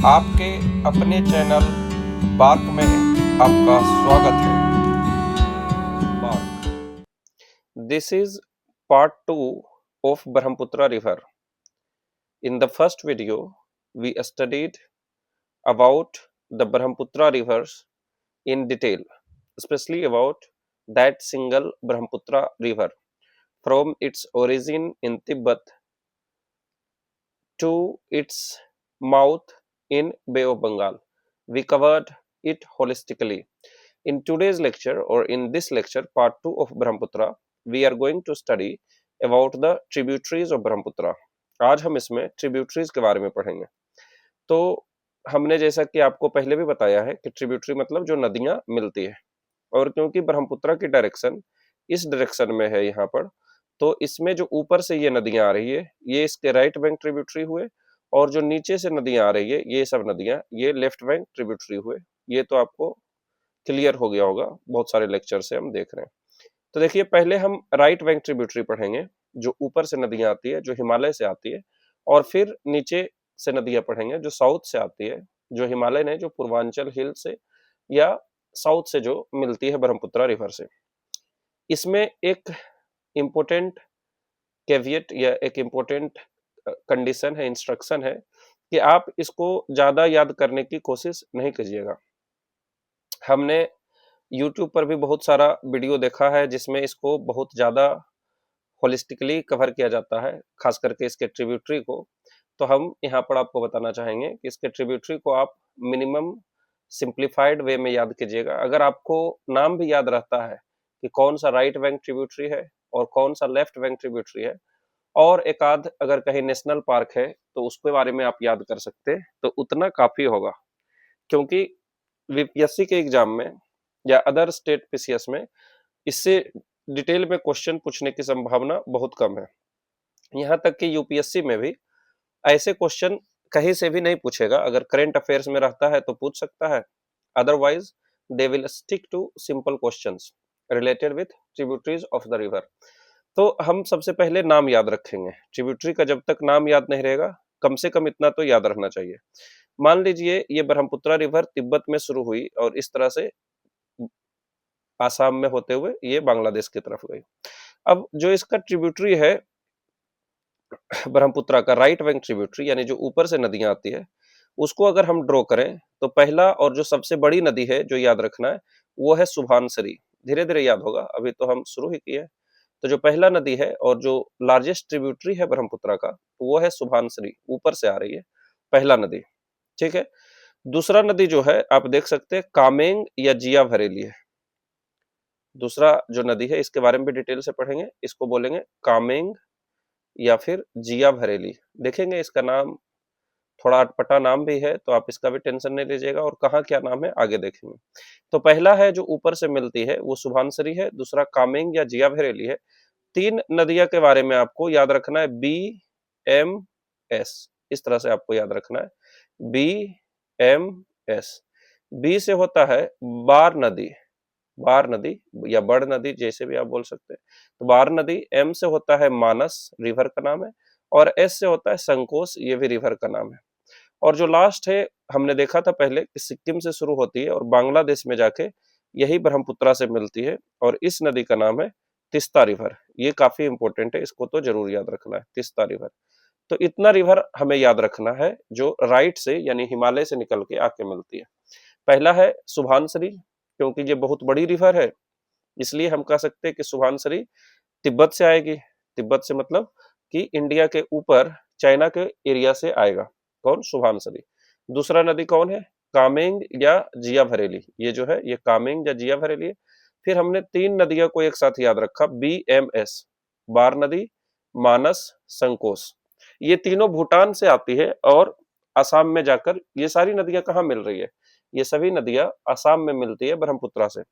आपके अपने channel bark में आपका स्वागत है। Bark. This is part 2 of Brahmaputra River. In the first video, we studied about the Brahmaputra rivers in detail, especially about that single Brahmaputra river from its origin in Tibet to its mouth in Bay of Bengal. We covered it holistically. In today's lecture, or in this lecture, part 2 of Brahmaputra, we are going to study about the tributaries of Brahmaputra. आज हम इसमें tributaries के बारे में पढ़ेंगे। तो हमने जैसा कि आपको पहले भी बताया है कि ट्रिब्यूटरी मतलब जो नदियां मिलती है, और क्योंकि ब्रह्मपुत्र की डायरेक्शन इस डायरेक्शन में है यहाँ पर, तो इसमें जो ऊपर से ये नदियां आ रही है ये इसके राइट बैंक ट्रिब्यूटरी हुए, और जो नीचे से नदियां आ रही है ये सब नदियां ये लेफ्ट बैंक ट्रिब्यूटरी हुए। ये तो आपको क्लियर हो गया होगा, बहुत सारे लेक्चर से हम देख रहे हैं। तो देखिए, पहले हम राइट बैंक ट्रिब्यूटरी पढ़ेंगे जो ऊपर से नदियां आती है, जो हिमालय से आती है, और फिर नीचे से नदियां पढ़ेंगे जो साउथ से आती है, जो हिमालय ने जो पूर्वांचल हिल से या साउथ से जो मिलती है ब्रह्मपुत्र रिवर से। इसमें एक इम्पोर्टेंट कैविएट या एक इम्पोर्टेंट कंडीशन है, इंस्ट्रक्शन है कि आप इसको ज्यादा याद करने की कोशिश नहीं कीजिएगा। हमने YouTube पर भी बहुत सारा वीडियो देखा है जिसमें इसको बहुत ज्यादा होलिस्टिकली कवर किया जाता है, खास करके इसके ट्रिब्यूटरी को। तो हम यहाँ पर आपको बताना चाहेंगे कि इसके ट्रिब्यूटरी को आप मिनिमम सिंप्लीफाइड वे में याद कीजिएगा। अगर आपको नाम भी याद रहता है कि कौन सा राइट बैंक ट्रिब्यूटरी है और कौन सा लेफ्ट बैंक ट्रिब्यूटरी है, और एक आध अगर कहीं नेशनल पार्क है तो उसके बारे में आप याद कर सकते हैं, तो उतना काफी होगा। क्योंकि वीपीएससी के एग्जाम में या अदर स्टेट पीसीएस में इससे डिटेल में क्वेश्चन पूछने की संभावना बहुत कम है। यहाँ तक कि यूपीएससी में भी ऐसे क्वेश्चन कहीं से भी नहीं पूछेगा। अगर करंट अफेयर्स में रहता है तो पूछ सकता है, otherwise they will stick to simple questions related with tributaries of the river. तो हम सबसे पहले नाम याद रखेंगे। ट्रिब्यूटरी का जब तक नाम याद नहीं रहेगा, कम से कम इतना तो याद रखना चाहिए। मान लीजिए ये ब्रह्मपुत्र रिवर तिब्बत में शुरू हुई और इस तरह से आसाम में होते हुए ये बांग्लादेश की तरफ गई। अब जो इसका ट्रिब्यूटरी है ब्रह्मपुत्र का राइट बैंक ट्रिब्यूटरी, यानी जो ऊपर से नदियां आती है, उसको अगर हम ड्रॉ करें तो पहला और जो सबसे बड़ी नदी है जो याद रखना है वो है सुभानसरी। धीरे धीरे याद होगा, अभी तो हम शुरू ही किए। तो जो पहला नदी है और जो लार्जेस्ट ट्रिब्यूटरी है ब्रह्मपुत्र का, वो है सुभानसरी, ऊपर से आ रही है पहला नदी। ठीक है। दूसरा नदी जो है आप देख सकते हैं कामेंग या जिया भरेली है। दूसरा जो नदी है इसके बारे में भी डिटेल से पढ़ेंगे, इसको बोलेंगे कामेंग या फिर जिया भरेली। देखेंगे इसका नाम थोड़ा अटपटा नाम भी है, तो आप इसका भी टेंशन नहीं लीजिएगा, और कहाँ क्या नाम है आगे देखेंगे। तो पहला है जो ऊपर से मिलती है वो सुभानसरी है, दूसरा कामेंग या जिया भरेली है। तीन नदियां के बारे में आपको याद रखना है, बी एम एस, इस तरह से आपको याद रखना है, बी एम एस। बी से होता है बार नदी, बार नदी या बड़ नदी जैसे भी आप बोल सकते हैं। तो बार नदी। एम से होता है मानस, रिवर का नाम है, और एस से होता है संकोश, ये भी रिवर का नाम है। और जो लास्ट है हमने देखा था पहले कि सिक्किम से शुरू होती है और बांग्लादेश में जाके यही ब्रह्मपुत्र से मिलती है, और इस नदी का नाम है तिस्ता रिवर। ये काफी इंपॉर्टेंट है, इसको तो जरूर याद रखना है, तिस्ता रिवर। तो इतना रिवर हमें याद रखना है जो राइट से यानी हिमालय से निकल के आके मिलती है। पहला है सुभानसरी, क्योंकि ये बहुत बड़ी रिवर है, इसलिए हम कह सकते हैं कि सुभानसरी तिब्बत से आएगी। तिब्बत से मतलब कि इंडिया के ऊपर चाइना के एरिया से आएगा कौन, सुभानसरी। दूसरा नदी कौन है, कामेंग या जिया भरेली। ये जो है ये कामेंग या जिया भरेली है। फिर हमने तीन नदियों को एक साथ याद रखा, बी एम एस, बार नदी, मानस, संकोश। ये तीनों भूटान से आती है और असम में जाकर ये सारी नदियां कहाँ मिल रही है, ये सभी नदियां असम में मिलती है ब्रह्मपुत्र से।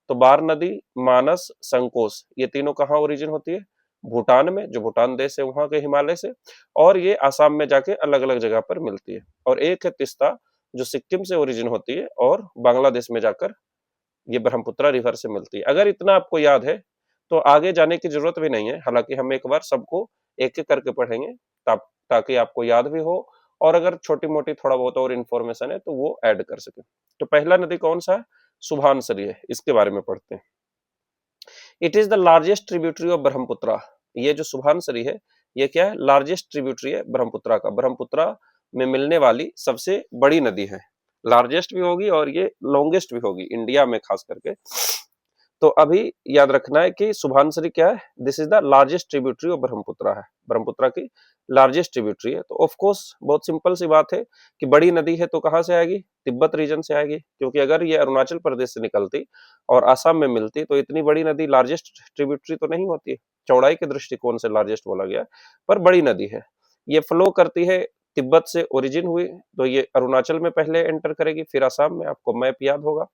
तो बार नदी, मानस, संकोश, ये तीनों कहाँ ओरिजिन होती है, भूटान में, जो भूटान देश है वहां के हिमालय से, और ये असम में जाके अलग अलग जगह पर मिलती है। और एक है तिस्ता जो सिक्किम से ओरिजिन होती है और बांग्लादेश में जाकर ये ब्रह्मपुत्र रिवर से मिलती है। अगर इतना आपको याद है तो आगे जाने की जरूरत भी नहीं है, हालांकि हम एक बार सबको एक एक करके पढ़ेंगे ताकि आपको याद भी हो और अगर छोटी मोटी थोड़ा बहुत और इन्फॉर्मेशन है तो वो ऐड कर सके। तो पहला नदी कौन सा है? सुभानसरी है, इसके बारे में पढ़ते हैं। It is the largest tributary of Brahmaputra. ये जो सुभानसरी है ये क्या है? लार्जेस्ट ट्रिब्यूटरी है ब्रह्मपुत्रा का। ब्रह्मपुत्रा में मिलने वाली सबसे बड़ी नदी है। लार्जेस्ट भी होगी और ये लॉन्गेस्ट भी होगी इंडिया में खास करके। तो अभी याद रखना है कि सुभानसरी क्या है? This is the largest tributary of Brahmaputra है, ब्रह्मपुत्रा की लार्जेस्ट ट्रिब्यूटरी है। तो ऑफ कोर्स बहुत सिंपल सी बात है कि बड़ी नदी है तो कहां से आएगी? तिब्बत रीजन से आएगी, क्योंकि अगर ये अरुणाचल प्रदेश से निकलती और असम में मिलती तो इतनी बड़ी नदी लार्जेस्ट ट्रिब्यूटरी तो नहीं होती। चौड़ाई के दृष्टिकोण से लार्जेस्ट बोला गया, पर बड़ी नदी है। ये फ्लो करती है, तिब्बत से ओरिजिन हुई तो ये अरुणाचल में पहले एंटर करेगी, फिर असम में। आपको मैप याद होगा,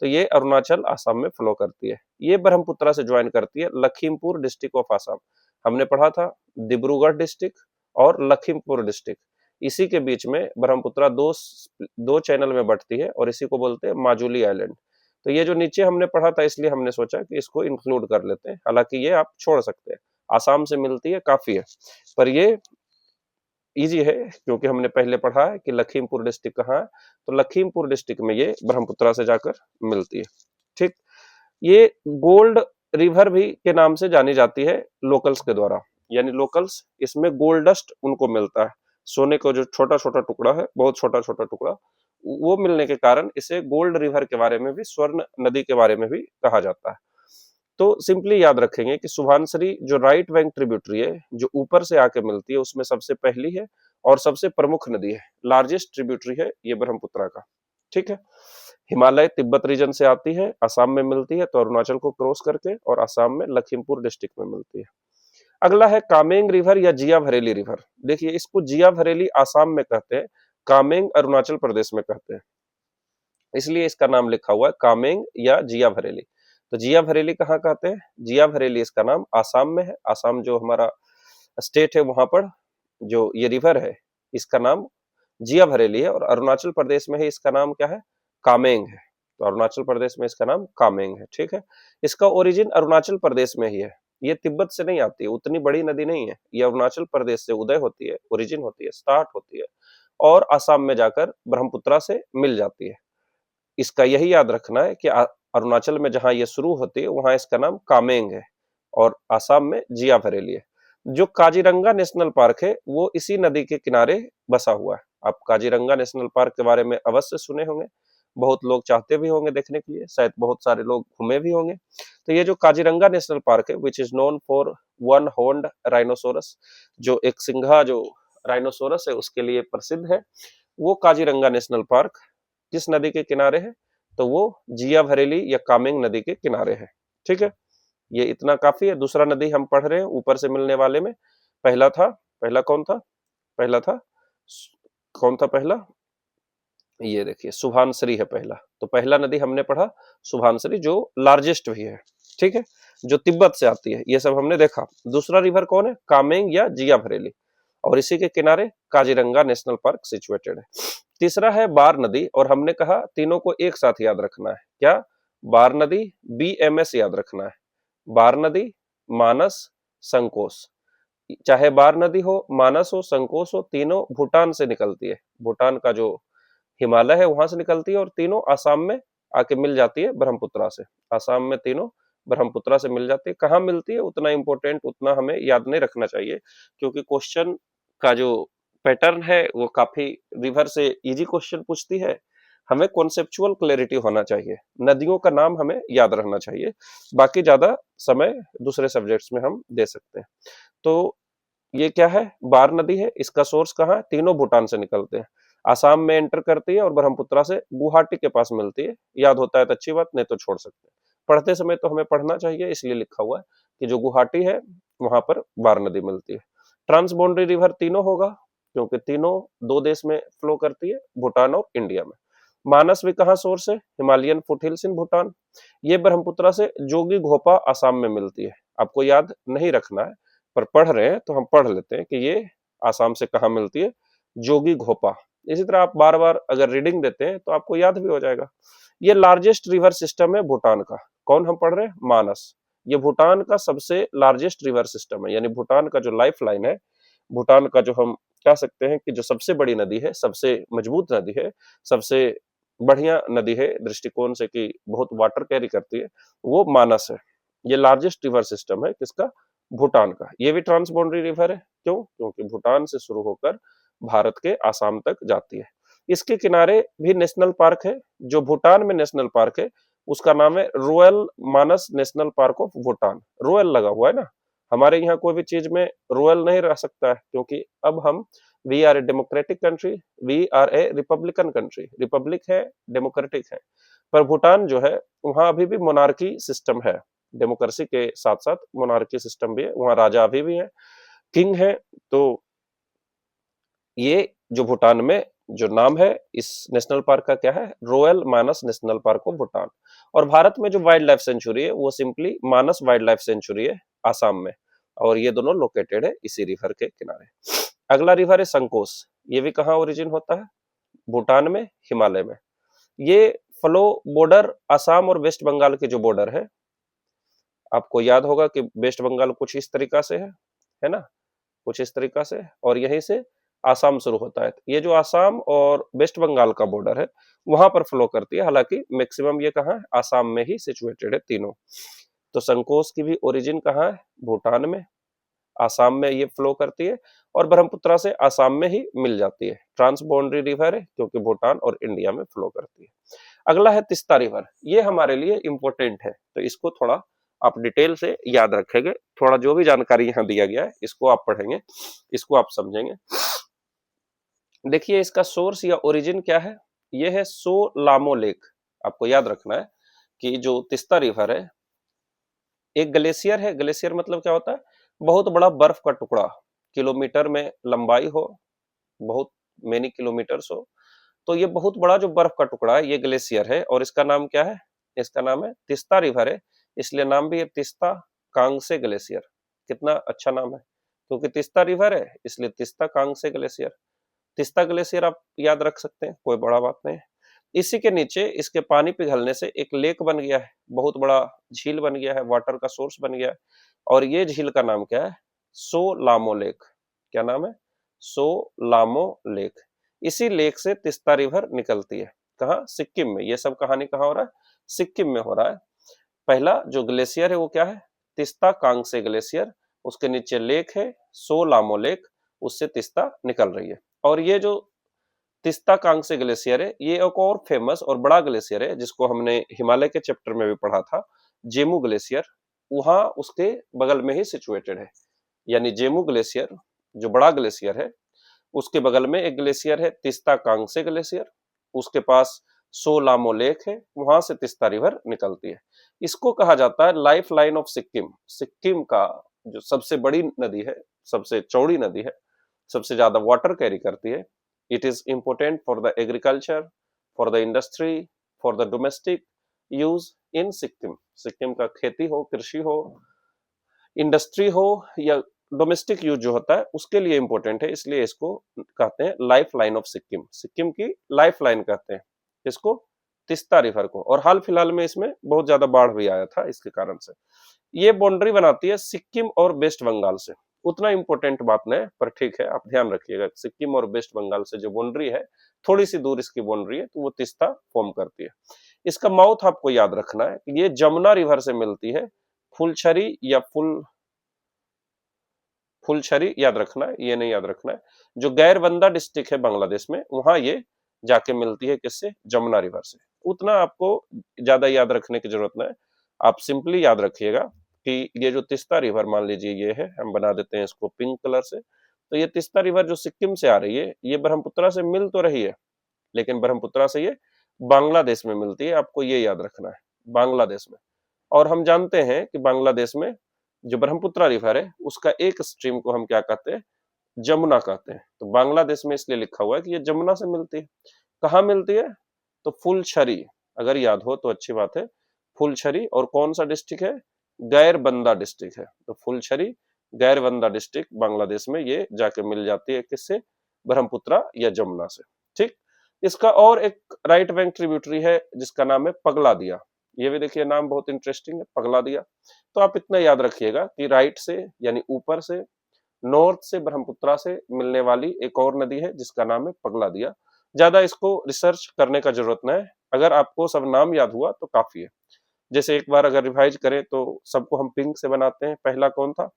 तो ये अरुणाचल असम में फ्लो करती है। ये ब्रह्मपुत्रा से ज्वाइन करती है लखीमपुर डिस्ट्रिक्ट ऑफ असम। हमने पढ़ा था डिब्रूगढ़ डिस्ट्रिक्ट और लखीमपुर डिस्ट्रिक्ट, इसी के बीच में ब्रह्मपुत्रा दो चैनल में बंटती है और इसी को बोलते हैं माजुली आइलैंड। तो ये जो नीचे हमने पढ़ा था इसलिए हमने सोचा कि इसको इंक्लूड कर लेते हैं, हालांकि ये आप छोड़ सकते हैं, आसाम से मिलती है काफी है, पर ये इजी है क्योंकि हमने पहले पढ़ा है कि लखीमपुर डिस्ट्रिक्ट कहाँ है। तो लखीमपुर डिस्ट्रिक्ट में ये ब्रह्मपुत्रा से जाकर मिलती है। ठीक, ये गोल्ड रिवर भी के नाम से जानी जाती है लोकल्स के द्वारा, यानी लोकल्स इसमें गोल्ड डस्ट उनको मिलता है, सोने का जो छोटा छोटा टुकड़ा है, बहुत छोटा छोटा टुकड़ा, वो मिलने के कारण इसे गोल्ड रिवर के बारे में भी, स्वर्ण नदी के बारे में भी कहा जाता है। तो सिंपली याद रखेंगे कि सुभानसरी जो राइट बैंक ट्रिब्यूटरी है, जो ऊपर से आके मिलती है, उसमें सबसे पहली है और सबसे प्रमुख नदी है, लार्जेस्ट ट्रिब्यूटरी है ये ब्रह्मपुत्रा का। ठीक है, हिमालय तिब्बत रीजन से आती है, असम में मिलती है तो अरुणाचल को क्रॉस करके, और असम में लखीमपुर डिस्ट्रिक्ट में मिलती है। अगला है कामेंग रिवर या जिया भरेली रिवर। देखिए इसको जिया भरेली आसाम में कहते हैं, कामेंग अरुणाचल प्रदेश में कहते हैं, इसलिए इसका नाम लिखा हुआ है कामेंग या जिया भरेली। तो जिया भरेली कहाँ कहते हैं? जिया भरेली इसका नाम आसाम में है। आसाम जो हमारा स्टेट है वहां पर जो ये रिवर है इसका नाम जिया भरेली है, और अरुणाचल प्रदेश में है इसका नाम क्या है? कामेंग है। तो अरुणाचल प्रदेश में इसका नाम कामेंग है। ठीक है, इसका ओरिजिन अरुणाचल प्रदेश में ही है, ये तिब्बत से नहीं आती है, उतनी बड़ी नदी नहीं है, ये अरुणाचल प्रदेश से उदय होती है, ओरिजिन होती है, स्टार्ट होती है और असम में जाकर ब्रह्मपुत्रा से मिल जाती है। इसका यही याद रखना है कि अरुणाचल में जहां ये शुरू होती है वहां इसका नाम कामेंग है और आसाम में जिया भरेली है। जो काजीरंगा नेशनल पार्क है वो इसी नदी के किनारे बसा हुआ है। आप काजीरंगा नेशनल पार्क के बारे में अवश्य सुने होंगे, बहुत लोग चाहते भी होंगे देखने के लिए, शायद बहुत सारे लोग घूमे भी होंगे। तो ये जो काजीरंगा नेशनल पार्क है which is known for one horned rhinoceros, जो एक सिंघा जो राइनोसोरस है उसके लिए प्रसिद्ध है, वो काजीरंगा नेशनल पार्क किस नदी के किनारे है? तो वो जिया भरेली या कामेंग नदी के किनारे है। ठीक है, ये इतना काफी है। दूसरा नदी हम पढ़ रहे हैं ऊपर से मिलने वाले में, पहला कौन था? पहला था कौन था पहला? ये देखिए सुभानसरी है पहला। तो पहला नदी हमने पढ़ा सुभानसरी जो लार्जेस्ट भी है। ठीक है, जो तिब्बत से आती है, ये सब हमने देखा। दूसरा रिवर कौन है? कामेंग या जिया भरेली, और इसी के किनारे काजीरंगा नेशनल पार्क सिचुएटेड है। तीसरा है बार नदी, और हमने कहा तीनों को एक साथ याद रखना है। क्या? बार नदी, BMS याद रखना है। बार नदी, मानस, संकोस। चाहे बार नदी हो, मानस हो, संकोस हो, तीनों भूटान से निकलती है। भूटान का जो हिमालय है वहां से निकलती है और तीनों आसाम में आके मिल जाती है ब्रह्मपुत्रा से। आसाम में तीनों ब्रह्मपुत्रा से मिल जाती है। कहाँ मिलती है उतना इंपॉर्टेंट, उतना हमें याद नहीं रखना चाहिए, क्योंकि क्वेश्चन का जो पैटर्न है वो काफी रिवर से इजी क्वेश्चन पूछती है। हमें कॉन्सेप्चुअल क्लैरिटी होना चाहिए, नदियों का नाम हमें याद रहना चाहिए, बाकी ज्यादा समय दूसरे सब्जेक्ट्स में हम दे सकते हैं। तो ये क्या है? बार नदी है, इसका सोर्स कहाँ है? तीनों भूटान से निकलते हैं, आसाम में एंटर करती है और ब्रह्मपुत्रा से गुवाहाटी के पास मिलती है। याद होता है तो अच्छी बात, नहीं तो छोड़ सकते हैं। पढ़ते समय तो हमें पढ़ना चाहिए, इसलिए लिखा हुआ है कि जो गुवाहाटी है वहां पर बार नदी मिलती है। ट्रांस बाउंड्री रिवर तीनों होगा, क्योंकि तीनों दो देश में फ्लो करती है, भूटान और इंडिया में। मानस भी कहाँ सोर्स है? हिमालयन फुटहिल्स इन भूटान। ये ब्रह्मपुत्रा से जोगी घोपा आसाम में मिलती है। आपको याद नहीं रखना है, पर पढ़ रहे हैं तो हम पढ़ लेते हैं कि ये आसाम से कहाँ मिलती है, जोगी घोपा। इसी तरह आप बार बार अगर रीडिंग देते हैं तो आपको याद भी हो जाएगा। ये लार्जेस्ट रिवर सिस्टम है भूटान का। कौन हम पढ़ रहे हैं? मानस। ये भूटान का सबसे लार्जेस्ट रिवर सिस्टम है, यानी भूटान का जो लाइफ लाइन है भूटान का जो हम कह सकते हैं कि जो सबसे बड़ी नदी है, सबसे मजबूत नदी है, सबसे बढ़िया नदी है दृष्टिकोण से कि बहुत वाटर कैरी करती है, वो मानस है। ये लार्जेस्ट रिवर सिस्टम है किसका? भूटान का। ये भी ट्रांसबाउंडरी रिवर है। क्यों? क्योंकि भूटान से शुरू होकर भारत के आसाम तक जाती है। इसके किनारे भी नेशनल पार्क है। जो भूटान में नेशनल पार्क है उसका नाम है royal Manas national park of Bhutan. Royal लगा हुआ है ना, हमारे यहाँ कोई भी चीज में रॉयल नहीं रह सकता है, क्योंकि अब हम we are a democratic country, we are a republican country. Republic है, डेमोक्रेटिक है। पर भूटान जो है वहां अभी भी मोनार्की सिस्टम है। डेमोक्रेसी के साथ साथ मोनार्की सिस्टम भी है, वहां राजा अभी भी है, किंग है। तो ये जो भूटान में जो नाम है इस नेशनल पार्क का क्या है? Royal Manas national park of Bhutan. और भारत में जो वाइल्ड लाइफ सेंचुरी है वो सिंपली मानस वाइल्ड लाइफ सेंचुरी है, आसाम में। और ये दोनों लोकेटेड है इसी रिवर के किनारे। अगला रिवर है संकोस। ये भी कहाँ ओरिजिन होता है? भूटान में, हिमालय में। ये फ्लो बॉर्डर आसाम और वेस्ट बंगाल के जो बॉर्डर है, आपको याद होगा कि वेस्ट बंगाल कुछ इस तरीका से है ना, कुछ इस तरीका से, और यहीं से आसाम शुरू होता है। ये जो आसाम और वेस्ट बंगाल का बॉर्डर है वहां पर फ्लो करती है। हालांकि मैक्सिमम ये कहाँ है? आसाम में ही सिचुएटेड है तीनों। तो संकोस की भी ओरिजिन कहाँ है? भूटान में। आसाम में ये फ्लो करती है और ब्रह्मपुत्रा से आसाम में ही मिल जाती है। ट्रांस बाउंड्री रिवर है क्योंकि भूटान और इंडिया में फ्लो करती है। अगला है तिस्ता रिवर। ये हमारे लिए इंपॉर्टेंट है, तो इसको थोड़ा आप डिटेल से याद रखेंगे। थोड़ा जो भी जानकारी यहाँ दिया गया है इसको आप पढ़ेंगे, इसको आप समझेंगे। देखिए इसका सोर्स या ओरिजिन क्या है? ये है सो लामो लेक। आपको याद रखना है कि जो तिस्ता रिवर है एक ग्लेशियर है। ग्लेशियर मतलब क्या होता है? बहुत बड़ा बर्फ का टुकड़ा, किलोमीटर में लंबाई हो, बहुत मेनी किलोमीटर्स हो। तो ये बहुत बड़ा जो बर्फ का टुकड़ा है ये ग्लेशियर है, और इसका नाम क्या है? इसका नाम है तिस्ता रिवर है, इसलिए नाम भी है तिस्ता कांगसे ग्लेशियर। कितना अच्छा नाम है, क्योंकि तिस्ता रिवर है इसलिए तिस्ता कांगसे ग्लेशियर। तिस्ता ग्लेशियर आप याद रख सकते हैं, कोई बड़ा बात नहीं है। इसी के नीचे इसके पानी पिघलने से एक लेक बन गया है, बहुत बड़ा झील बन गया है, वाटर का सोर्स बन गया है। और ये झील का नाम क्या है? सो लामो लेक। क्या नाम है? सो लामो लेक। इसी लेक से तिस्ता रिवर निकलती है। कहाँ? सिक्किम में। ये सब कहानी कहाँ हो रहा है? सिक्किम में हो रहा है। पहला जो ग्लेशियर है वो क्या है? तिस्ता कांगसे ग्लेशियर। उसके नीचे लेक है सो लामो लेक, उससे तिस्ता निकल रही है। और ये जो तिस्ता कांगसे ग्लेशियर है ये एक और फेमस और बड़ा ग्लेशियर है जिसको हमने हिमालय के चैप्टर में भी पढ़ा था, जेमू ग्लेशियर। वहां उसके बगल में ही सिचुएटेड है। यानी जेमू ग्लेशियर जो बड़ा ग्लेशियर है उसके बगल में एक ग्लेशियर है तिस्ता कांगसे ग्लेशियर। उसके पास सो लामो लेक है, वहां से तिस्ता रिवर निकलती है। इसको कहा जाता है life line of Sikkim. Sikkim का जो सबसे बड़ी नदी है, सबसे चौड़ी नदी है, सबसे ज्यादा वाटर कैरी करती है। It is important for the agriculture, for the industry, for the domestic use in Sikkim. Sikkim का खेती हो, कृषि हो, इंडस्ट्री हो या डोमेस्टिक यूज जो होता है उसके लिए इंपॉर्टेंट है, इसलिए इसको कहते हैं life line of Sikkim. Sikkim की लाइफ लाइन कहते हैं इसको, तिस्ता रिवर को। और हाल फिलहाल में इसमें बहुत ज्यादा बाढ़ भी आया था इसके कारण से। ये बाउंड्री बनाती है सिक्किम और वेस्ट बंगाल से। उतना इंपॉर्टेंट बात नहीं, पर ठीक है आप ध्यान रखिएगा। सिक्किम और वेस्ट बंगाल से जो बाउंड्री है, थोड़ी सी दूर इसकी बाउंड्री है, तो वो तिस्ता फॉर्म करती है। इसका माउथ आपको याद रखना है, ये जमुना रिवर से मिलती है। फुलछरी या फुलछरी याद रखना है, ये नहीं याद रखना है। जो गैरबंदा डिस्ट्रिक्ट है बांग्लादेश में, वहां ये जाके मिलती है किससे? जमुना रिवर से। उतना आपको ज्यादा याद रखने की जरूरत नहीं है, आप सिंपली याद रखिएगा कि ये जो तिस्ता रिवर मान लीजिए ये है, हम बना देते हैं इसको पिंक कलर से। तो ये तिस्ता रिवर जो सिक्किम से आ रही है ये ब्रह्मपुत्रा से मिल तो रही है, लेकिन ब्रह्मपुत्रा से ये बांग्लादेश में मिलती है, आपको ये याद रखना है, बांग्लादेश में। और हम जानते हैं कि बांग्लादेश में जो ब्रह्मपुत्रा रिवर है उसका एक स्ट्रीम को हम क्या कहते हैं? जमुना कहते हैं। तो बांग्लादेश में इसलिए लिखा हुआ है कि ये जमुना से मिलती है। कहाँ मिलती है? तो फुलछरी, अगर याद हो तो अच्छी बात है। फुलछरी, और कौन सा डिस्ट्रिक्ट है? गैरबंदा डिस्ट्रिक्ट है। तो फुलछरी गैरबंदा डिस्ट्रिक्ट बांग्लादेश में ये जाके मिल जाती है किससे? ब्रह्मपुत्रा या जमुना से। ठीक। इसका और एक राइट बैंक ट्रिब्यूटरी है जिसका नाम है पगला दिया। ये भी देखिए नाम बहुत इंटरेस्टिंग है, पगला दिया। तो आप इतना याद रखिएगा कि राइट से यानी ऊपर से नॉर्थ से ब्रह्मपुत्रा से मिलने वाली एक और नदी है जिसका नाम है पगलादिया। ज्यादा इसको रिसर्च करने का जरूरत नहीं है, अगर आपको सब नाम याद हुआ तो काफी है। जैसे एक बार अगर रिवाइज करें तो सबको हम पिंक से बनाते हैं। पहला कौन था,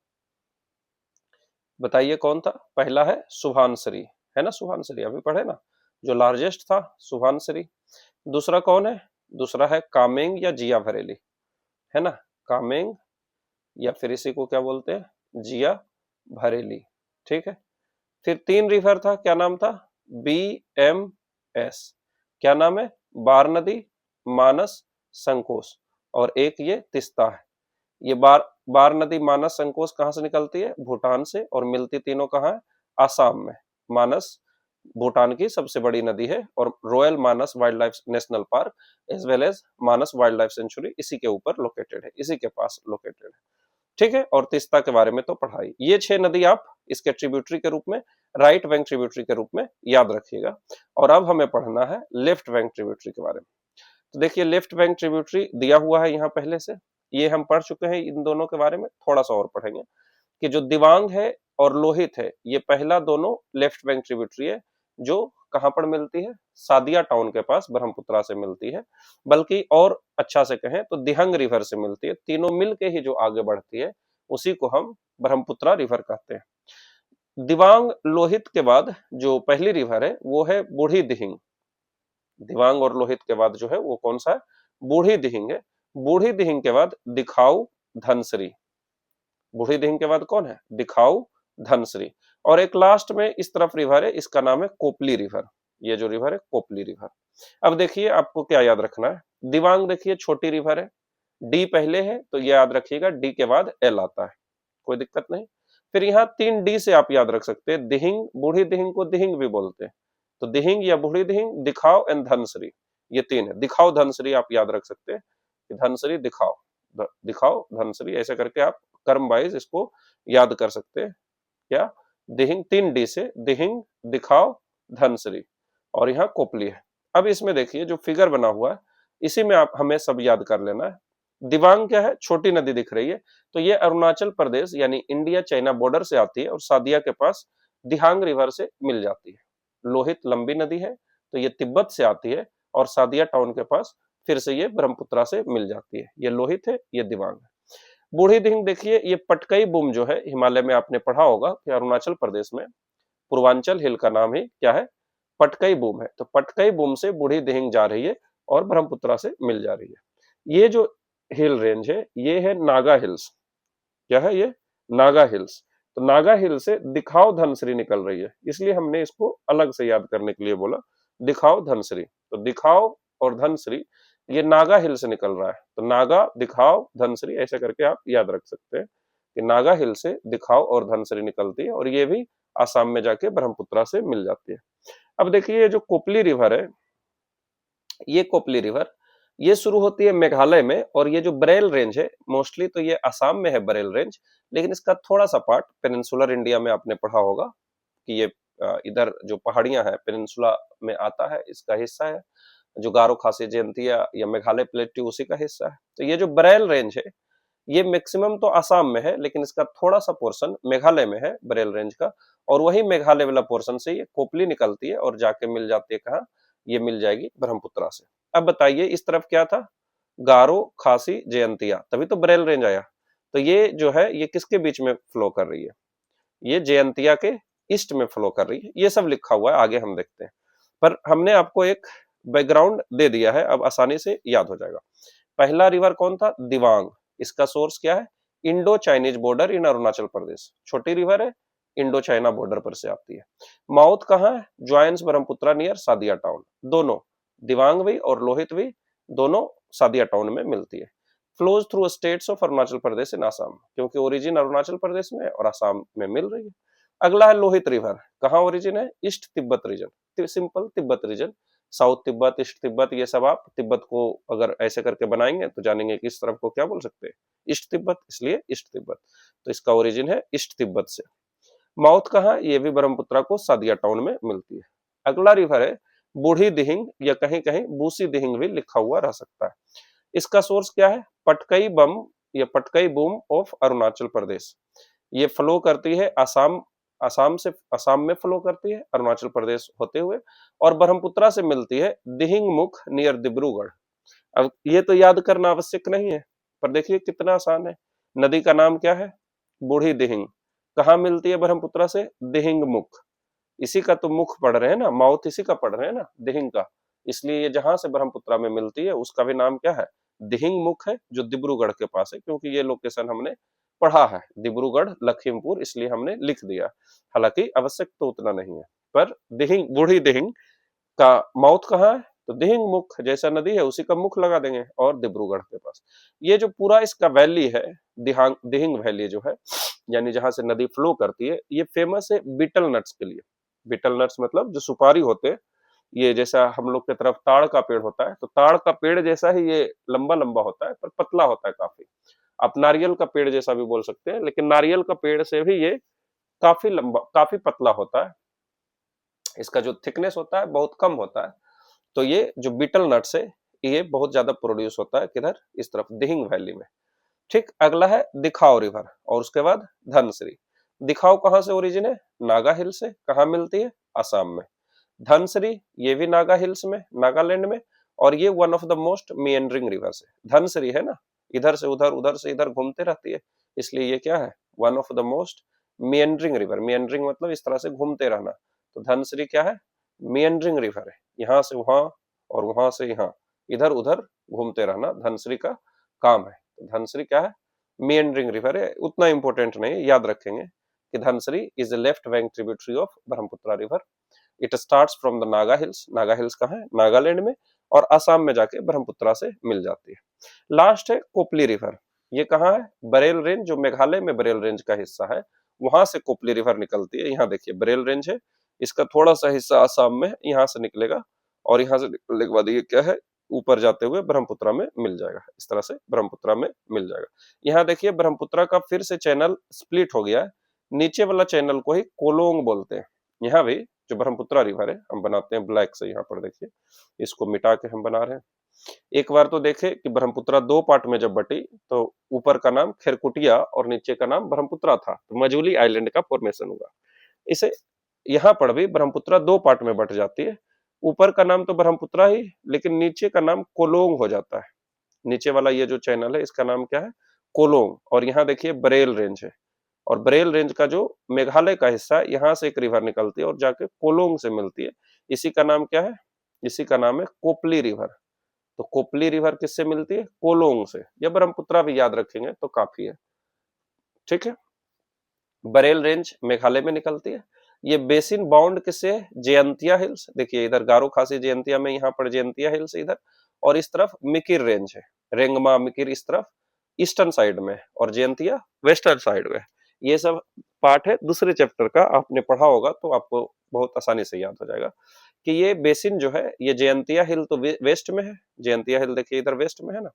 बताइए कौन था? पहला है सुभानसरी, है ना? सुभानसरी अभी पढ़े ना, जो लार्जेस्ट था सुभानसरी। दूसरा कौन है? दूसरा है कामेंग या जिया भरेली, है ना? कामेंग या फिर इसी को क्या बोलते हैं, जिया भरेली। ठीक है। फिर तीन रिवर था, क्या नाम था? BMS। क्या नाम है? बार नदी, मानस, संकोश। और एक ये तिस्ता है। ये बार नदी, मानस, संकोश कहाँ से निकलती है? भूटान से। और मिलती तीनों कहाँ है? आसाम में। मानस भूटान की सबसे बड़ी नदी है और royal Manas wildlife national park as well as Manas wildlife sanctuary इसी के ऊपर लोकेटेड है, इसी के पास लोकेटेड है। ठीक है। और तीस्ता के बारे में तो पढ़ाई, ये 6 नदी आप इसके ट्रिब्यूटरी के रूप में, राइट बैंक ट्रिब्यूटरी के रूप में याद रखिएगा। और अब हमें पढ़ना है लेफ्ट बैंक ट्रिब्यूटरी के बारे में। तो देखिए लेफ्ट बैंक ट्रिब्यूटरी दिया हुआ है यहाँ पहले से, ये हम पढ़ चुके हैं। इन दोनों के बारे में थोड़ा सा और पढ़ेंगे कि जो दिवांग है और लोहित है, ये पहला दोनों लेफ्ट बैंक ट्रिब्यूटरी है जो कहां पर मिलती है? सादिया टाउन के पास ब्रह्मपुत्रा से मिलती है। बल्कि और अच्छा से कहें तो दिहंग रिवर से मिलती है। तीनों मिलके ही जो आगे बढ़ती है उसी को हम ब्रह्मपुत्रा रिवर कहते हैं। दिवांग लोहित के बाद जो पहली रिवर है वो है बूढ़ी दिहिंग। दिवांग और लोहित के बाद जो है वो कौन सा है? बूढ़ी दिहिंग है। बूढ़ी दिहिंग के बाद दिखाऊ, धनसरी। बूढ़ी दिहिंग के बाद कौन है? दिखाऊ, धनसरी। और एक लास्ट में इस तरफ रिवर है, इसका नाम है कोपली रिवर। ये जो रिवर है कोपली रिवर। अब देखिए आपको क्या याद रखना है। दिवांग देखिए छोटी रिवर है, डी पहले है तो ये याद रखिएगा, डी के बाद एल आता है, कोई दिक्कत नहीं। फिर यहाँ 3D से आप याद रख सकते हैं। दिहिंग, बूढ़ी दिहिंग को दिहिंग भी बोलते हैं। तो दिहिंग या बूढ़ी दिहिंग, दिखाओ एंड धनसरी, ये तीन है। दिखाओ धनसरी आप याद रख सकते हैं कि धनसरी दिखाओ, दिखाओ धनसरी, ऐसे करके आप कर्म वाइज इसको याद कर सकते हैं। क्या? दिहिंग 3D से, दिहिंग, दिखाओ, धनसरी। और यहाँ कोपली है। अब इसमें देखिए जो फिगर बना हुआ है इसी में आप हमें सब याद कर लेना है। दिवांग क्या है? छोटी नदी दिख रही है, तो ये अरुणाचल प्रदेश यानी इंडिया चाइना बॉर्डर से आती है और सादिया के पास दिहांग रिवर से मिल जाती है। लोहित लंबी नदी है तो ये तिब्बत से आती है और सादिया टाउन के पास फिर से ये ब्रह्मपुत्रा से मिल जाती है। ये लोहित है, ये दिवांग है। बूढ़ी दिहिंग देखिए, ये पटकई बूम जो है हिमालय में आपने पढ़ा होगा कि अरुणाचल प्रदेश में पूर्वांचल हिल का नाम ही क्या है? पटकई बूम है। तो पटकई बूम से बूढ़ी दिहिंग जा रही है और ब्रह्मपुत्रा से मिल जा रही है। ये जो हिल रेंज है ये है नागा हिल्स। क्या है ये? नागा हिल्स। तो नागा हिल से दिखाओ धनसरी निकल रही है, इसलिए हमने इसको अलग से याद करने के लिए बोला दिखाओ धनसरी। तो दिखाओ और धनसरी ये नागा हिल से निकल रहा है, तो नागा, दिखाओ, धनसरी ऐसे करके आप याद रख सकते हैं कि नागा हिल से दिखाओ और धनसरी निकलती है और ये भी आसाम में जाके ब्रह्मपुत्रा से मिल जाती है। अब देखिए ये जो कोपली रिवर है, ये कोपली रिवर ये शुरू होती है मेघालय में और ये जो बरेल रेंज है मोस्टली तो ये आसाम में है बरेल रेंज, लेकिन इसका थोड़ा सा पार्ट पेनिनसुलर इंडिया में आपने पढ़ा होगा कि ये इधर जो पहाड़ियां हैं पेनिनसुला में आता है, इसका हिस्सा है। जो गारो खासी जयंतिया या मेघालय प्लेट्यू उसी का हिस्सा है। तो ये जो बरेल रेंज है ये मैक्सिमम तो आसाम में है, लेकिन इसका थोड़ा सा पोर्शन मेघालय में है बरेल रेंज का। और वही मेघालय वाला पोर्शन से ये कोपली निकलती है और जाके मिल जाती है कहाँ? ये मिल जाएगी ब्रह्मपुत्रा से। अब बताइए इस तरफ क्या था? गारो खासी जयंतिया, तभी तो बरेल रेंज आया। तो ये जो है ये किसके बीच में फ्लो कर रही है? ये जयंतिया के ईस्ट में फ्लो कर रही है। ये सब लिखा हुआ है, आगे हम देखते हैं। पर हमने आपको एक बैकग्राउंड दे दिया है, अब आसानी से याद हो जाएगा। पहला रिवर कौन था? दिवांग। इसका सोर्स क्या है? Indo Chinese border in Arunachal Pradesh. छोटी रिवर है, इंडो चाइना बॉर्डर पर से आती है। माउथ कहाँ है? Joins Brahmaputra near Sadia town. दोनों दिवांग भी और लोहित भी दोनों सादिया टाउन में मिलती है। Flows through states of Arunachal Pradesh in Assam, क्योंकि ओरिजिन अरुणाचल प्रदेश में और आसाम में मिल रही है। अगला है लोहित रिवर, कहाँ ओरिजिन है? East Tibet region, simple Tibet region. South Tibet, east Tibet, ये सब आप तिब्बत को अगर ऐसे करके बनाएंगे तो जानेंगे कि इस तरफ को क्या बोल सकते हैं? ईस्ट तिब्बत, इसलिए ईस्ट तिब्बत। तो इसका ओरिजिन है ईस्ट तिब्बत से। माउथ कहाँ? ये भी ब्रह्मपुत्रा को सादिया टाउन में मिलती है। अगला रिवर है बूढ़ी दिहिंग या कहीं कहीं बूसी दिहिंग भी लिखा हुआ रह सकता है। इसका सोर्स क्या है? पटकई बम या पटकई बूम ऑफ अरुणाचल प्रदेश। ये फ्लो करती है असम में फ्लो करती है अरुणाचल प्रदेश होते हुए, और ब्रह्मपुत्रा से मिलती है दिहिंगमुख नियर डिब्रूगढ़। अब ये तो याद करना आवश्यक नहीं है, पर देखिए कितना आसान है। नदी का नाम क्या है? बूढ़ी दिहिंग। कहाँ मिलती है ब्रह्मपुत्रा से? दिहिंगमुख। इसी का तो मुख पढ़ रहे हैं ना, माउथ इसी का पढ़ रहे हैं ना, दिहिंग का। इसलिए ये जहां से ब्रह्मपुत्रा में मिलती है उसका भी नाम क्या है? दिहिंग मुख है, जो डिब्रूगढ़ के पास है, क्योंकि ये लोकेशन हमने पढ़ा है, डिब्रूगढ़ लखीमपुर, इसलिए हमने लिख दिया। हालांकि आवश्यक तो उतना नहीं है। पर दिहिंग, बूढ़ी दिहिंग का माउथ कहाँ है? तो दिहिंग मुख, जैसा नदी है उसी का मुख लगा देंगे, और डिब्रूगढ़ के पास। ये जो पूरा इसका वैली है, दिहिंग वैली जो है, यानी जहां से नदी फ्लो करती है, ये फेमस है बीटल नट्स के लिए। बीटल नट्स मतलब जो सुपारी होते हैं, ये जैसा हम लोग की तरफ ताड़ का पेड़ होता है, तो ताड़ का पेड़ जैसा ही ये लंबा लंबा होता है, पर पतला होता है काफी। आप नारियल का पेड़ जैसा भी बोल सकते हैं, लेकिन नारियल का पेड़ से भी ये काफी लंबा, काफी पतला होता है। इसका जो थिकनेस होता है बहुत कम होता है। तो ये जो बीटल नट्स है, ये बहुत ज्यादा प्रोड्यूस होता है किधर? इस तरफ दिहिंग वैली में। ठीक, अगला है दिखाओ रिवर, और उसके बाद धनसिरी। दिखाओ कहाँ से ओरिजिन है? नागा हिल से। कहाँ मिलती है? असम में। धनसिरी, ये भी नागा हिल्स में, नागालैंड में, और ये one of the most meandering rivers है। धनसिरी है ना, इधर से उधर, उधर से इधर घूमते रहती है, इसलिए ये क्या है? One of the most meandering river. Meandering मतलब इस तरह से घूमते रहना। तो धनसिरी क्या है? मिएंडरिंग रिवर है, यहाँ से वहां और वहां से यहाँ, इधर उधर घूमते रहना धनसिरी का काम है। तो धनसिरी क्या है? मिएंडरिंग रिवर है। उतना इंपॉर्टेंट नहीं है, याद रखेंगे कि Dhansiri is a left bank tributary of Brahmaputra river. It starts from the Naga hills. Naga hills कहाँ है? नागालैंड में, और असम में जाके ब्रह्मपुत्रा से मिल जाती है। लास्ट है कोपली रिवर। ये कहाँ है? बरेल रेंज, जो मेघालय में बरेल रेंज का हिस्सा है, वहां से कोपली रिवर निकलती है। यहाँ देखिए बरेल रेंज है, इसका थोड़ा सा हिस्सा असम में, यहाँ से निकलेगा, और यहाँ से निकलने के बाद ये क्या है? ऊपर जाते हुए ब्रह्मपुत्रा में मिल जाएगा। इस तरह से ब्रह्मपुत्रा में मिल जाएगा। यहाँ देखिए ब्रह्मपुत्रा का फिर से चैनल स्प्लिट हो गया है। नीचे वाला चैनल को ही कोलोंग बोलते हैं। यहाँ भी जो ब्रह्मपुत्रा रिवर है, हम बनाते हैं ब्लैक से, यहाँ पर देखिए, इसको मिटा के हम बना रहे हैं। एक बार तो देखे कि ब्रह्मपुत्रा दो पार्ट में जब बटी, तो ऊपर का नाम खेरकुटिया और नीचे का नाम ब्रह्मपुत्रा था, तो मजूली आइलैंड का फॉर्मेशन हुआ। इसे यहाँ पर भी ब्रह्मपुत्रा दो पार्ट में बट जाती है। ऊपर का नाम तो ब्रह्मपुत्रा ही, लेकिन नीचे का नाम कोलोंग हो जाता है। नीचे वाला ये जो चैनल है, इसका नाम क्या है? कोलोंग। और यहाँ देखिए बरेल रेंज है, और बरेल रेंज का जो मेघालय का हिस्सा है, यहाँ से एक रिवर निकलती है और जाके कोलोंग से मिलती है। इसी का नाम क्या है? इसी का नाम है कोपली रिवर। तो कोपली रिवर किससे मिलती है? कोलोंग से। या ब्रह्मपुत्रा भी याद रखेंगे तो काफी है। ठीक है, बरेल रेंज मेघालय में निकलती है। ये बेसिन बाउंड किससे है? जयंतिया हिल्स। देखिए इधर गारो खासी जयंतिया में, यहाँ पर जयंतिया हिल्स इधर, और इस तरफ मिकिर रेंज है, रेंगमा मिकिर इस तरफ ईस्टर्न साइड में, और जयंतिया वेस्टर्न साइड में। ये सब पार्ट है दूसरे चैप्टर का, आपने पढ़ा होगा तो आपको बहुत आसानी से याद हो जाएगा कि ये बेसिन जो है, ये जयंतिया हिल तो वेस्ट में है। जयंतिया हिल देखिए इधर वेस्ट में है ना,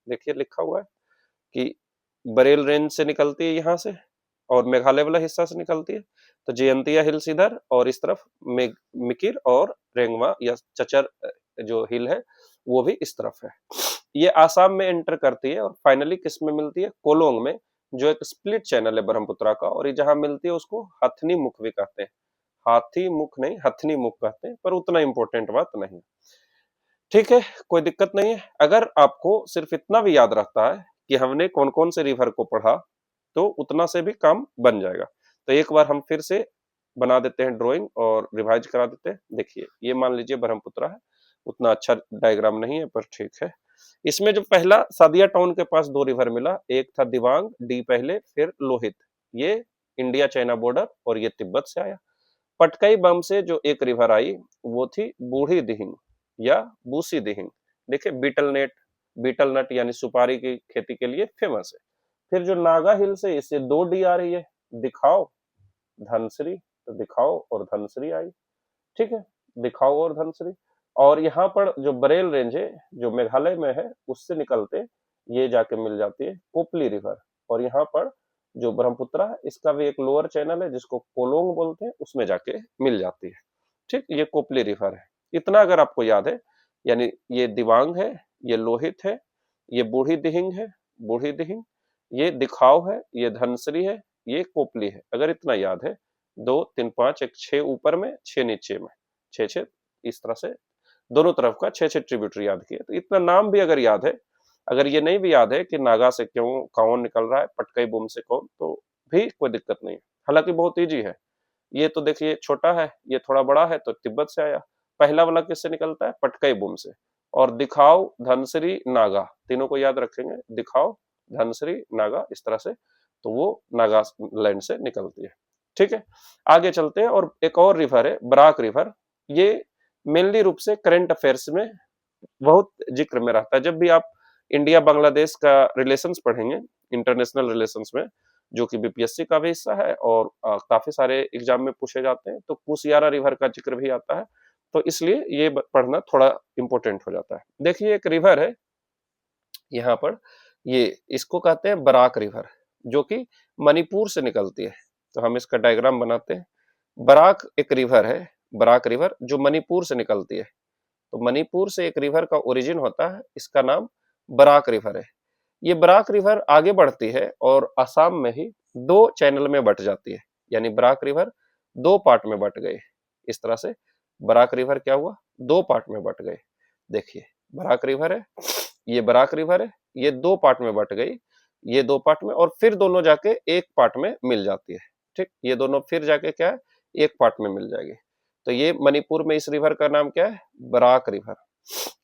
देखिए लिखा हुआ है कि बरेल रेंज से निकलती है यहाँ से, और मेघालय वाला हिस्सा से निकलती है। तो जयंतिया हिल्स इधर, और इस तरफ मिकिर और रेंगमा या चचर जो हिल है, वो भी इस तरफ है। ये आसाम में एंटर करती है, और फाइनली किस में मिलती है? कोलोंग में, जो एक स्प्लिट चैनल है ब्रह्मपुत्रा का, और ये जहां मिलती है उसको हथनी मुख भी कहते हैं। हाथी मुख नहीं, हथनी मुख कहते हैं, पर उतना इंपॉर्टेंट बात नहीं। ठीक है, कोई दिक्कत नहीं है। अगर आपको सिर्फ इतना भी याद रहता है कि हमने कौन कौन से रिवर को पढ़ा, तो उतना से भी काम बन जाएगा। तो एक बार हम फिर से बना देते हैं ड्राइंग और रिवाइज करा देते हैं। देखिए ये मान लीजिए ब्रह्मपुत्रा है, उतना अच्छा डायग्राम नहीं है पर ठीक है। इसमें जो पहला सादिया टाउन के पास दो रिवर मिला, एक था दिवांग डी पहले, फिर लोहित, ये इंडिया चाइना बॉर्डर, और ये तिब्बत से आया। पटकई बम से जो एक रिवर आई, वो थी बूढ़ी दिहिंग या बूसी दिहिंग। देखिए बीटल नट यानी सुपारी की खेती के लिए फेमस है। फिर जो नागा हिल से, इससे दो डी आ रही है, दिखाओ धनसिरी, तो दिखाओ और धनसिरी आई। ठीक है, दिखाओ और धनसिरी। और यहाँ पर जो बरेल रेंज है, जो मेघालय में है, उससे निकलते ये जाके मिल जाती है कोपली रिवर। और यहाँ पर जो ब्रह्मपुत्रा है, इसका भी एक लोअर चैनल है जिसको कोलोंग बोलते हैं, उसमें जाके मिल जाती है। ठीक, ये कोपली रिवर है। इतना अगर आपको याद है, यानी ये दिवांग है, ये लोहित है, ये बूढ़ी दिहिंग है, बूढ़ी दिहिंग, ये दिखाओ है, ये धनसिरी है, ये कोपली है, अगर इतना याद है, 2 3 5, एक 6 ऊपर में 6 नीचे में, 6 6 इस तरह से दोनों तरफ का 6 6 ट्रिब्यूटरी याद किए। तो इतना नाम भी अगर याद है, अगर ये नहीं भी याद है कि नागा से क्यों कौन निकल रहा है, पटकई बुम से कौन, तो भी कोई दिक्कत नहीं है, हालांकि बहुत इजी है। ये तो देखिए छोटा है, ये थोड़ा बड़ा है, तो तिब्बत से आया। पहला वाला किससे निकलता है, पटकई बुम से। और दिखाओ, धनश्री, नागा, तीनों को याद रखेंगे, दिखाओ, धनश्री, नागा, इस तरह से, तो वो नागालैंड से निकलती है। ठीक है, आगे चलते हैं। और एक और रिवर है, बराक रिवर। ये मेनली रूप से करंट अफेयर्स में बहुत जिक्र में रहता है। जब भी आप इंडिया बांग्लादेश का रिलेशंस पढ़ेंगे, इंटरनेशनल रिलेशंस में, जो कि बीपीएससी का भी हिस्सा है और काफी सारे एग्जाम में पूछे जाते हैं, तो कुसियारा रिवर का जिक्र भी आता है। तो इसलिए ये पढ़ना थोड़ा इंपॉर्टेंट हो जाता है। देखिए एक रिवर है यहाँ पर, ये इसको कहते हैं बराक रिवर, जो कि मणिपुर से निकलती है। तो हम इसका डायग्राम बनाते हैं। बराक एक रिवर है, बराक रिवर, जो मणिपुर से निकलती है। तो मणिपुर से एक रिवर का ओरिजिन होता है, इसका नाम बराक रिवर है। ये बराक रिवर आगे बढ़ती है और असम में ही दो चैनल में बट जाती है, यानी बराक रिवर दो पार्ट में बट गए। इस तरह से बराक रिवर क्या हुआ, दो पार्ट में बट गए। देखिए बराक रिवर है, ये बराक रिवर है, ये दो पार्ट में बट गई, ये दो पार्ट में, और फिर दोनों जाके एक पार्ट में मिल जाती है। ठीक, ये दोनों फिर जाके क्या है, एक पार्ट में मिल जाएगी। तो ये मणिपुर में इस रिवर का नाम क्या है, बराक रिवर।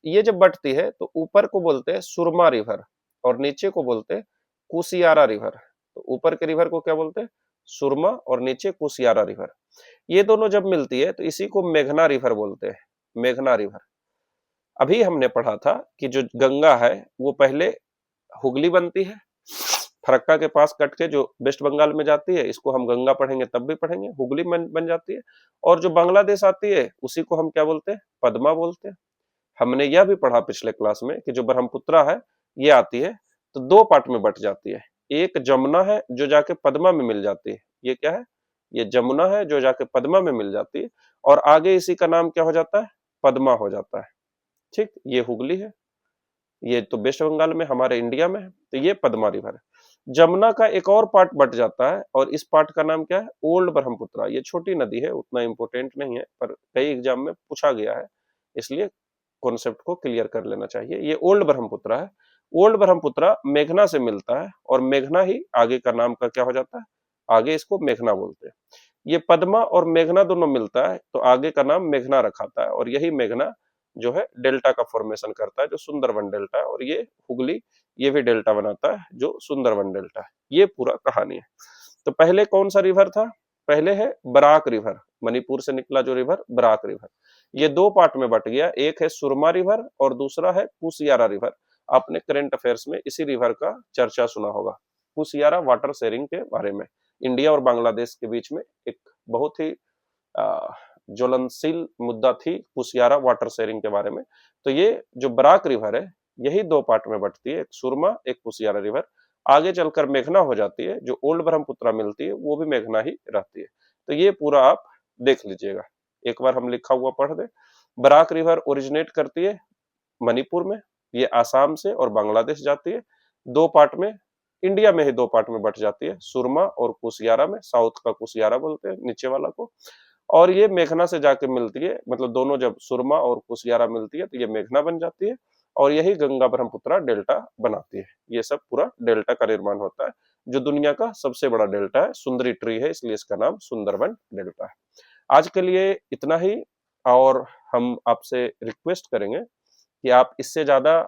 ये जब बटती है तो ऊपर को बोलते हैं सुरमा रिवर और नीचे को बोलते हैं कुसियारा रिवर। तो ऊपर के रिवर को क्या बोलते हैं, सुरमा, और नीचे कुसियारा रिवर। ये दोनों जब मिलती है तो इसी को मेघना रिवर बोलते हैं, मेघना रिवर। अभी हमने पढ़ा था कि जो गंगा है वो पहले हुगली बनती है, फरक्का के पास कट के जो वेस्ट बंगाल में जाती है, इसको हम गंगा पढ़ेंगे तब भी पढ़ेंगे, हुगली बन जाती है। और जो बांग्लादेश आती है उसी को हम क्या बोलते हैं, पद्मा बोलते हैं। हमने यह भी पढ़ा पिछले क्लास में कि जो ब्रह्मपुत्रा है ये आती है तो दो पार्ट में बट जाती है। एक जमुना है जो जाके पद्मा में मिल जाती है, ये क्या है, ये जमुना है जो जाके पद्मा में मिल जाती है, और आगे इसी का नाम क्या हो जाता है, पद्मा हो जाता है। ठीक, ये हुगली है, ये तो वेस्ट बंगाल में हमारे इंडिया में है, तो ये पद्मा रिवर है। जमुना का एक और पार्ट बट जाता है और इस पार्ट का नाम क्या है, ओल्ड ब्रह्मपुत्रा। ये छोटी नदी है, उतना इंपॉर्टेंट नहीं है, पर कई एग्जाम में पूछा गया है, इसलिए कॉन्सेप्ट को क्लियर कर लेना चाहिए। ये ओल्ड ब्रह्मपुत्रा है। ओल्ड ब्रह्मपुत्रा मेघना से मिलता है और मेघना ही आगे का नाम का क्या हो जाता है, आगे इसको मेघना बोलते हैं। ये पद्मा और मेघना दोनों मिलता है तो आगे का नाम मेघना रखाता है, और यही मेघना जो है डेल्टा का फॉर्मेशन करता है, जो सुंदरवन डेल्टा है। और ये हुगली, ये भी डेल्टा बनाता है, जो सुंदरवन डेल्टा है। ये पूरा कहानी है। तो पहले कौन सा रिवर था, पहले है बराक रिवर, मणिपुर से निकला जो रिवर बराक रिवर। ये दो पार्ट में बट गया, एक है सुरमा रिवर और दूसरा है कुसियारा रिवर। आपने करंट अफेयर्स में इसी रिवर का चर्चा सुना होगा, कुसियारा वाटर शेयरिंग के बारे में। इंडिया और बांग्लादेश के बीच में एक बहुत ही ज्वलनशील मुद्दा थी कुसियारा वाटर शेयरिंग के बारे में। तो ये जो बराक रिवर है यही दो पार्ट में बटती है, एक सुरमा एक कुसियारा रिवर। आगे चलकर मेघना हो जाती है, जो ओल्ड ब्रह्मपुत्रा मिलती है वो भी मेघना ही रहती है। तो ये पूरा आप देख लीजिएगा, एक बार हम लिखा हुआ पढ़ दे। बराक रिवर ओरिजिनेट करती है मणिपुर में, ये आसाम से और बांग्लादेश जाती है, दो पार्ट में, इंडिया में ही दो पार्ट में बट जाती है, सुरमा और कुसियारा में। साउथ का कुसियारा बोलते हैं नीचे वाला को। और ये मेघना से जाके मिलती है, मतलब दोनों जब सुरमा और कुसियारा मिलती है तो ये मेघना बन जाती है, और यही गंगा ब्रह्मपुत्रा डेल्टा बनाती है। ये सब पूरा डेल्टा का निर्माण होता है, जो दुनिया का सबसे बड़ा डेल्टा है, सुंदरी ट्री है, इसलिए इसका नाम सुंदरबन डेल्टा है। आज के लिए इतना ही, और हम आपसे रिक्वेस्ट करेंगे कि आप इससे ज्यादा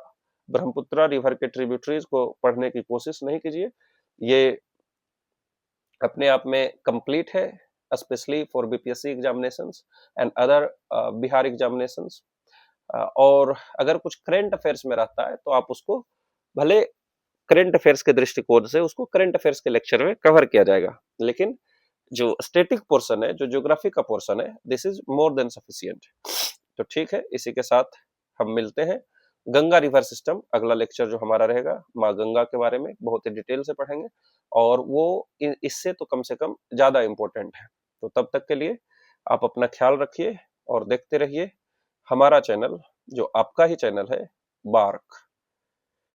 ब्रह्मपुत्रा रिवर के ट्रिब्यूटरीज को पढ़ने की कोशिश नहीं कीजिए। ये अपने आप में कंप्लीट है, specially for BPSC examinations and other Bihar examinations. और अगर कुछ करंट अफेयर्स में रहता है तो आप उसको भले करंट अफेयर्स के दृष्टिकोण से उसको करंट अफेयर्स के लेक्चर में कवर किया जाएगा, लेकिन जो स्टैटिक पोर्शन है, जो ज्योग्राफी का पोर्शन है, this is more than sufficient. तो ठीक है, इसी के साथ हम मिलते हैं। गंगा रिवर सिस्टम अगला लेक्चर जो हमारा रहेगा, माँ गंगा के बारे में बहुत ही डिटेल से पढ़ेंगे, और वो इससे तो कम से कम ज्यादा इंपॉर्टेंट है। तो तब तक के लिए आप अपना ख्याल रखिए और देखते रहिए हमारा चैनल, जो आपका ही चैनल है, बार्क।